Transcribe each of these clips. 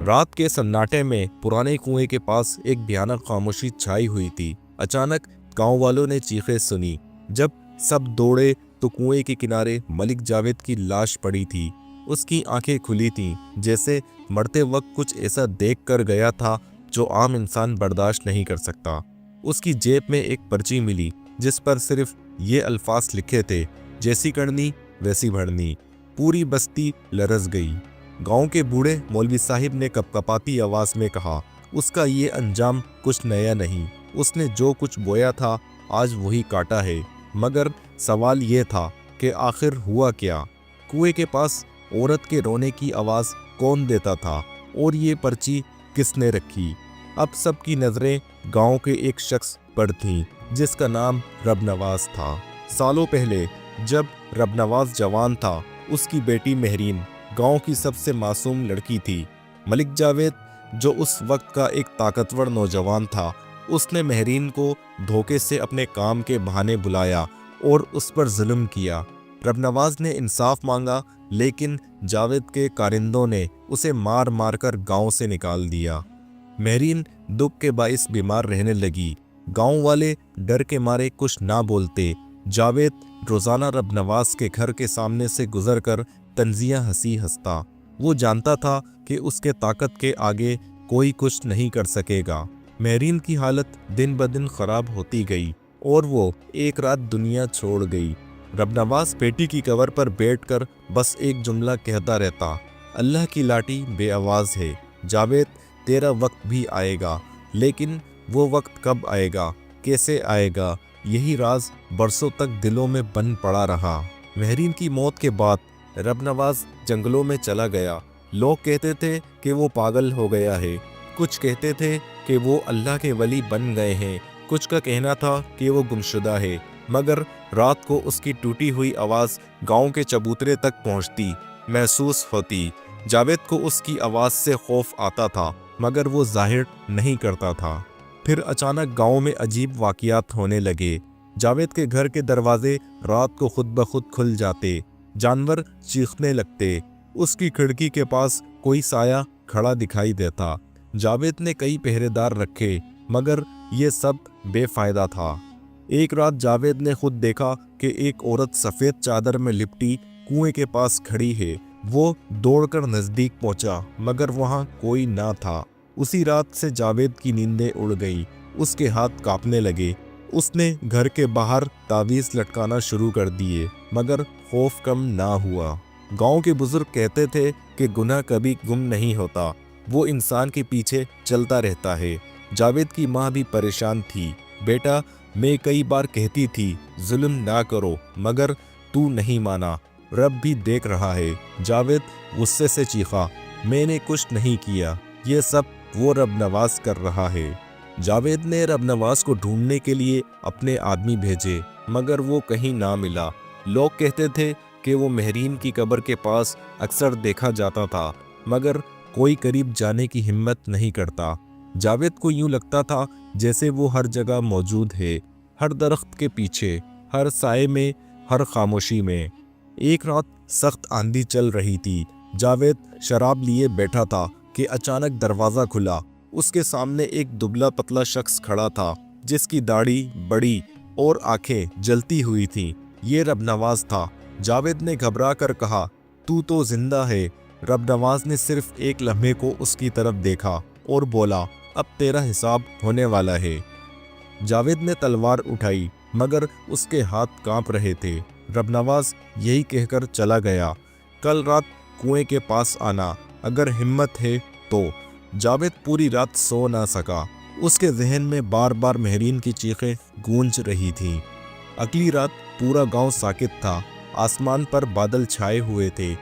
रात के सन्नाटे में पुराने कुएं के पास एक भयानक खामोशी छाई हुई थी। अचानक गांव वालों ने चीखें सुनी। जब सब दौड़े तो कुएं के किनारे मलिक जावेद की लाश पड़ी थी। उसकी आंखें खुली थीं, जैसे मरते वक्त कुछ ऐसा देख कर गया था जो आम इंसान बर्दाश्त नहीं कर सकता। उसकी जेब में एक पर्ची मिली जिस पर सिर्फ ये अल्फाज लिखे थे, जैसी करनी वैसी भरनी। पूरी बस्ती लरस गई। गांव के बूढ़े मौलवी साहिब ने कपकपाती आवाज में कहा, उसका ये अंजाम कुछ नया नहीं। उसने जो कुछ बोया था आज वही काटा है। मगर सवाल ये था कि आखिर हुआ क्या? कुएं के पास औरत के रोने की आवाज़ कौन देता था और ये पर्ची किसने रखी? अब सबकी नज़रें गांव के एक शख्स पर थीं जिसका नाम रबनवाज था। सालों पहले जब रबनवाज जवान था, उसकी बेटी महरीन गांव की सबसे मासूम लड़की थी। मलिक जावेद, जो उस वक्त का एक ताकतवर नौजवान था, उसने महरीन को धोखे से अपने काम के बहाने बुलाया और उस पर जुल्म किया। रबनवाज ने इंसाफ मांगा, लेकिन जावेद के कारिंदों ने उसे मार मार कर गाँव से निकाल दिया। महरीन दुख के बाइस बीमार रहने लगी। गांव वाले डर के मारे कुछ ना बोलते। जावेद रोज़ाना रबनवाज के घर के सामने से गुजरकर तंजिया हंसी हंसता। वो जानता था कि उसके ताकत के आगे कोई कुछ नहीं कर सकेगा। महरीन की हालत दिन ब दिन खराब होती गई और वो एक रात दुनिया छोड़ गई। रबनवाज पेटी की कवर पर बैठकर बस एक जुमला कहता रहता, अल्लाह की लाठी बेआवाज़ है। जावेद, तेरा वक्त भी आएगा, लेकिन वो वक्त कब आएगा, कैसे आएगा, यही राज बरसों तक दिलों में बन पड़ा रहा। महरीन की मौत के बाद रबनवाज जंगलों में चला गया। लोग कहते थे कि वो पागल हो गया है, कुछ कहते थे कि वो अल्लाह के वली बन गए हैं, कुछ का कहना था कि वो गुमशुदा है। मगर रात को उसकी टूटी हुई आवाज़ गांव के चबूतरे तक पहुंचती, महसूस होती। जावेद को उसकी आवाज़ से खौफ आता था, मगर वो जाहिर नहीं करता था। फिर अचानक गांव में अजीब वाक़ियात होने लगे। जावेद के घर के दरवाजे रात को खुद ब खुद खुल जाते, जानवर चीखने लगते, उसकी खिड़की के पास कोई साया खड़ा दिखाई देता। जावेद ने कई पहरेदार रखे, मगर ये सब बेफायदा था। एक रात जावेद ने खुद देखा कि एक औरत सफ़ेद चादर में लिपटी कुएं के पास खड़ी है। वो दौड़कर नज़दीक पहुंचा, मगर वहां कोई ना था। उसी रात से जावेद की नींदें उड़ गई, उसके हाथ कांपने लगे। उसने घर के बाहर तावीज़ लटकाना शुरू कर दिए, मगर खौफ कम ना हुआ। गांव के बुजुर्ग कहते थे कि गुनाह कभी गुम नहीं होता, वो इंसान के पीछे चलता रहता है। जावेद की माँ भी परेशान थी। बेटा, मैं कई बार कहती थी जुल्म ना करो, मगर तू नहीं माना। रब भी देख रहा है। जावेद गुस्से से चीखा, मैंने कुछ नहीं किया, ये सब वो रबनवाज कर रहा है। जावेद ने रबनवाज को ढूंढने के लिए अपने आदमी भेजे, मगर वो कहीं ना मिला। लोग कहते थे कि वो महरीन की कब्र के पास अक्सर देखा जाता था, मगर कोई करीब जाने की हिम्मत नहीं करता। जावेद को यूं लगता था जैसे वो हर जगह मौजूद है, हर दरख्त के पीछे, हर साए में, हर खामोशी में। एक रात सख्त आंधी चल रही थी। जावेद शराब लिए बैठा था कि अचानक दरवाज़ा खुला। उसके सामने एक दुबला पतला शख्स खड़ा था, जिसकी दाढ़ी बड़ी और आंखें जलती हुई थीं। ये रबनवाज था। जावेद ने घबरा कर कहा, तू तो जिंदा है। रबनवाज ने सिर्फ एक लम्हे को उसकी तरफ देखा और बोला, अब तेरा हिसाब होने वाला है। जावेद ने तलवार उठाई, मगर उसके हाथ कांप रहे थे। रबनवाज यही कहकर चला गया, कल रात कुएं के पास आना, अगर हिम्मत है तो। जावेद पूरी रात सो ना सका। उसके जहन में बार बार महरीन की चीखें गूंज रही थीं। अगली रात पूरा गांव साकित था। आसमान पर बादल छाए हुए थे।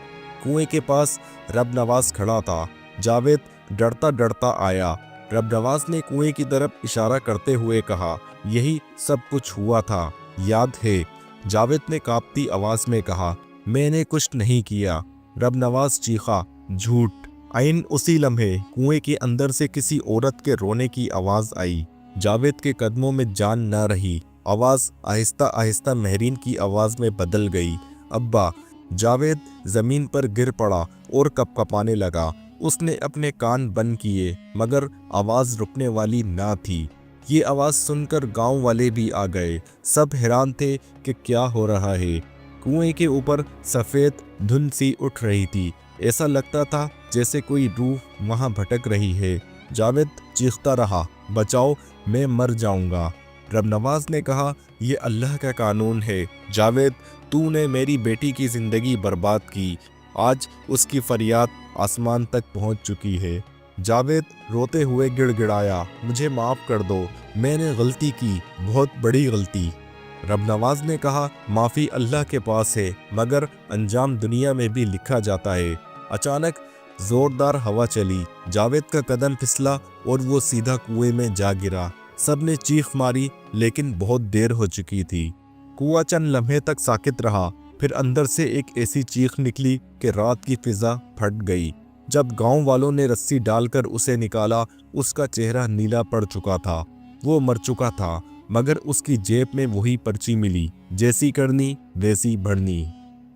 कुएं के पास रबनवाज खड़ा था। जावेद डरता डरता आया। रबनवाज ने कुएं की तरफ इशारा करते हुए कहा, यही सब कुछ हुआ था, याद है? जावेद ने कांपती आवाज में कहा, मैंने कुछ नहीं किया। रबनवाज चीखा, झूठ। आइन उसी लम्हे कुएं के अंदर से किसी औरत के रोने की आवाज आई। जावेद के कदमों में जान न रही। आवाज आहिस्ता आहिस्ता महरीन की आवाज में बदल गई, अब्बा। जावेद जमीन पर गिर पड़ा और कपकपाने लगा। उसने अपने कान बंद किए मगर आवाज रुकने वाली ना थी। ये आवाज सुनकर गांव वाले भी आ गए। सब हैरान थे कि क्या हो रहा है। कुएं के ऊपर सफेद धुंध सी उठ रही थी। ऐसा लगता था जैसे कोई रूह वहां भटक रही है। जावेद चीखता रहा, बचाओ, मैं मर जाऊंगा। रब नवाज ने कहा, यह अल्लाह का कानून है जावेद, तूने मेरी बेटी की जिंदगी बर्बाद की। आज उसकी फरियाद आसमान तक पहुंच चुकी है। जावेद रोते हुए गिड़गिड़ाया, मुझे माफ कर दो, मैंने गलती की, बहुत बड़ी गलती। रब नवाज ने कहा, माफ़ी अल्लाह के पास है मगर अंजाम दुनिया में भी लिखा जाता है। अचानक जोरदार हवा चली, जावेद का कदम फिसला और वो सीधा कुएं में जा गिरा। सब ने चीख मारी लेकिन बहुत देर हो चुकी थी। कुआं चंद लम्हे तक साकित रहा, फिर अंदर से एक ऐसी चीख निकली कि रात की फिजा फट गई। जब गांव वालों ने रस्सी डालकर उसे निकाला, उसका चेहरा नीला पड़ चुका था। वो मर चुका था मगर उसकी जेब में वही पर्ची मिली, जैसी करनी वैसी भरनी।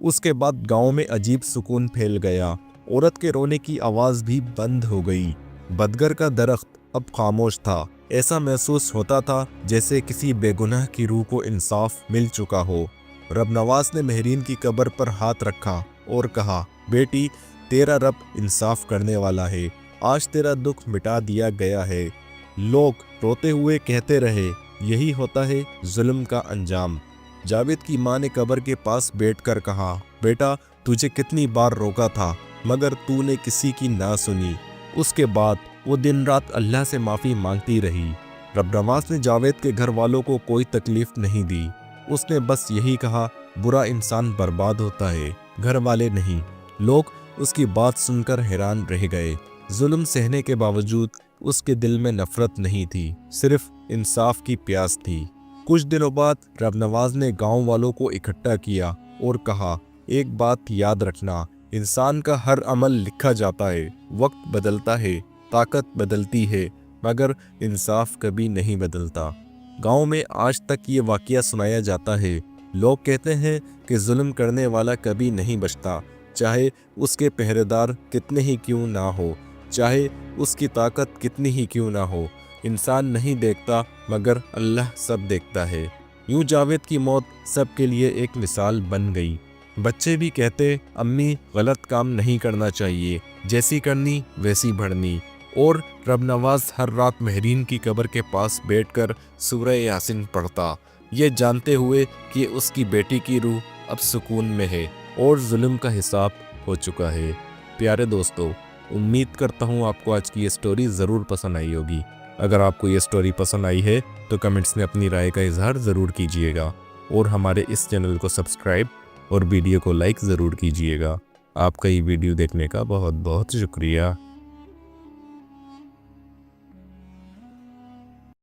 उसके बाद गांव में अजीब सुकून फैल गया। औरत के रोने की आवाज़ भी बंद हो गई। बदगर का दरख्त अब खामोश था। ऐसा महसूस होता था जैसे किसी बेगुनाह की रूह को इंसाफ मिल चुका हो। रब नवाज ने महरीन की कब्र पर हाथ रखा और कहा, बेटी, तेरा रब इंसाफ करने वाला है। आज तेरा दुख मिटा दिया गया है। लोग रोते हुए कहते रहे, यही होता है जुल्म का अंजाम। जावेद की मां ने कब्र के पास बैठकर कहा, बेटा, तुझे कितनी बार रोका था मगर तूने किसी की ना सुनी। उसके बाद वो दिन रात अल्लाह से माफ़ी मांगती रही। रब नवाज ने जावेद के घर वालों को कोई तकलीफ नहीं दी। उसने बस यही कहा, बुरा इंसान बर्बाद होता है, घर वाले नहीं। लोग उसकी बात सुनकर हैरान रह गए। जुल्म सहने के बावजूद उसके दिल में नफरत नहीं थी, सिर्फ इंसाफ की प्यास थी। कुछ दिनों बाद रब नवाज ने गांव वालों को इकट्ठा किया और कहा, एक बात याद रखना, इंसान का हर अमल लिखा जाता है। वक्त बदलता है, ताकत बदलती है, मगर इंसाफ कभी नहीं बदलता। गांव में आज तक ये वाकया सुनाया जाता है। लोग कहते हैं कि जुल्म करने वाला कभी नहीं बचता, चाहे उसके पहरेदार कितने ही क्यों ना हो, चाहे उसकी ताकत कितनी ही क्यों ना हो। इंसान नहीं देखता मगर अल्लाह सब देखता है। यूं जावेद की मौत सबके लिए एक मिसाल बन गई। बच्चे भी कहते, अम्मी, गलत काम नहीं करना चाहिए, जैसी करनी वैसी भरनी। और रब नवाज हर रात महरीन की कब्र के पास बैठकर सूरह यासीन पढ़ता, ये जानते हुए कि उसकी बेटी की रूह अब सुकून में है और जुल्म का हिसाब हो चुका है। प्यारे दोस्तों, उम्मीद करता हूँ आपको आज की ये स्टोरी ज़रूर पसंद आई होगी। अगर आपको ये स्टोरी पसंद आई है तो कमेंट्स में अपनी राय का इजहार ज़रूर कीजिएगा और हमारे इस चैनल को सब्सक्राइब और वीडियो को लाइक ज़रूर कीजिएगा। आपका ये वीडियो देखने का बहुत बहुत शुक्रिया।